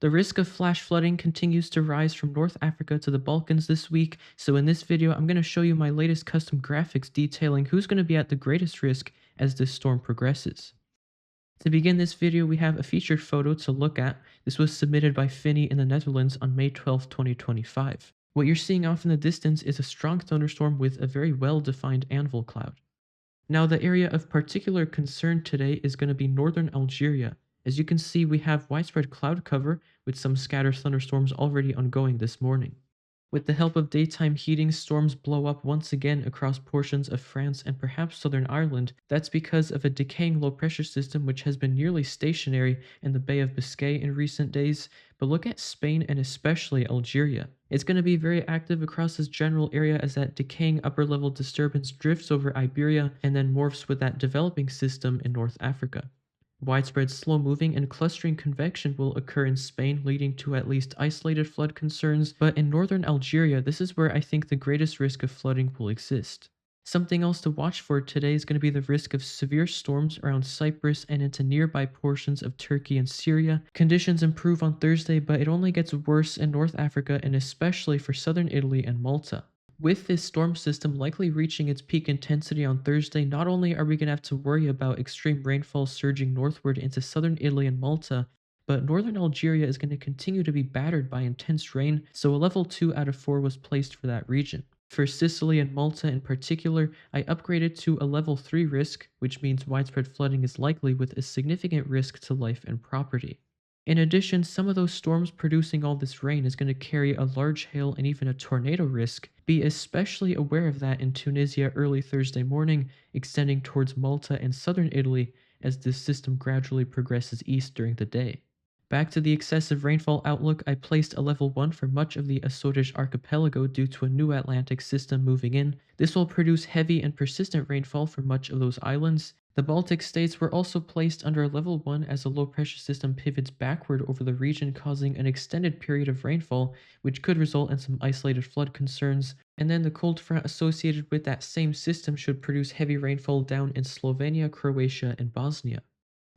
The risk of flash flooding continues to rise from North Africa to the Balkans this week, so in this video I'm going to show you my latest custom graphics detailing who's going to be at the greatest risk as this storm progresses. To begin this video, we have a featured photo to look at. This was submitted by Finney in the Netherlands on May 12, 2025. What you're seeing off in the distance is a strong thunderstorm with a very well-defined anvil cloud. Now, the area of particular concern today is going to be northern Algeria. As you can see, we have widespread cloud cover with some scattered thunderstorms already ongoing this morning. With the help of daytime heating, storms blow up once again across portions of France and perhaps southern Ireland. That's because of a decaying low pressure system which has been nearly stationary in the Bay of Biscay in recent days. But look at Spain and especially Algeria. It's going to be very active across this general area as that decaying upper level disturbance drifts over Iberia and then morphs with that developing system in North Africa. Widespread slow-moving and clustering convection will occur in Spain, leading to at least isolated flood concerns, but in northern Algeria, this is where I think the greatest risk of flooding will exist. Something else to watch for today is going to be the risk of severe storms around Cyprus and into nearby portions of Turkey and Syria. Conditions improve on Thursday, but it only gets worse in North Africa and especially for southern Italy and Malta. With this storm system likely reaching its peak intensity on Thursday, not only are we going to have to worry about extreme rainfall surging northward into southern Italy and Malta, but northern Algeria is going to continue to be battered by intense rain, so a level 2 out of 4 was placed for that region. For Sicily and Malta in particular, I upgraded to a level 3 risk, which means widespread flooding is likely with a significant risk to life and property. In addition, some of those storms producing all this rain is going to carry a large hail and even a tornado risk. Be especially aware of that in Tunisia early Thursday morning, extending towards Malta and southern Italy as this system gradually progresses east during the day. Back to the excessive rainfall outlook, I placed a level 1 for much of the Azores archipelago due to a new Atlantic system moving in. This will produce heavy and persistent rainfall for much of those islands. The Baltic states were also placed under a level 1 as a low pressure system pivots backward over the region, causing an extended period of rainfall, which could result in some isolated flood concerns. And then the cold front associated with that same system should produce heavy rainfall down in Slovenia, Croatia, and Bosnia.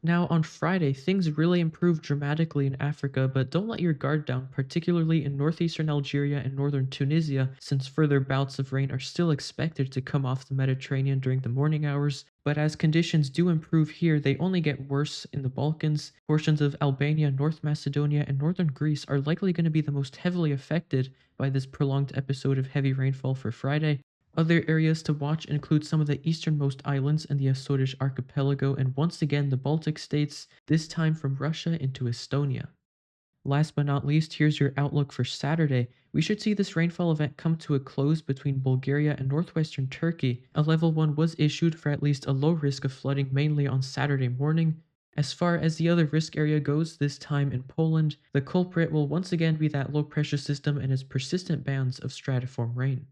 Now, on Friday, things really improved dramatically in Africa, but don't let your guard down, particularly in northeastern Algeria and northern Tunisia, since further bouts of rain are still expected to come off the Mediterranean during the morning hours. But as conditions do improve here, they only get worse in the Balkans. Portions of Albania, North Macedonia, and northern Greece are likely going to be the most heavily affected by this prolonged episode of heavy rainfall for Friday. Other areas to watch include some of the easternmost islands in the Azores archipelago and once again the Baltic states, this time from Russia into Estonia. Last but not least, here's your outlook for Saturday. We should see this rainfall event come to a close between Bulgaria and northwestern Turkey. A level 1 was issued for at least a low risk of flooding mainly on Saturday morning. As far as the other risk area goes, this time in Poland, the culprit will once again be that low pressure system and its persistent bands of stratiform rain.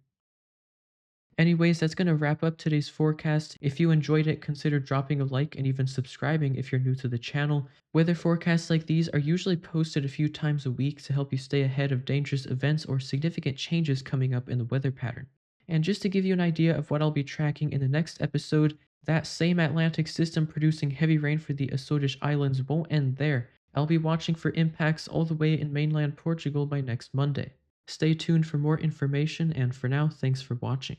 Anyways, that's going to wrap up today's forecast. If you enjoyed it, consider dropping a like and even subscribing if you're new to the channel. Weather forecasts like these are usually posted a few times a week to help you stay ahead of dangerous events or significant changes coming up in the weather pattern. And just to give you an idea of what I'll be tracking in the next episode, that same Atlantic system producing heavy rain for the Azores Islands won't end there. I'll be watching for impacts all the way in mainland Portugal by next Monday. Stay tuned for more information, and for now, thanks for watching.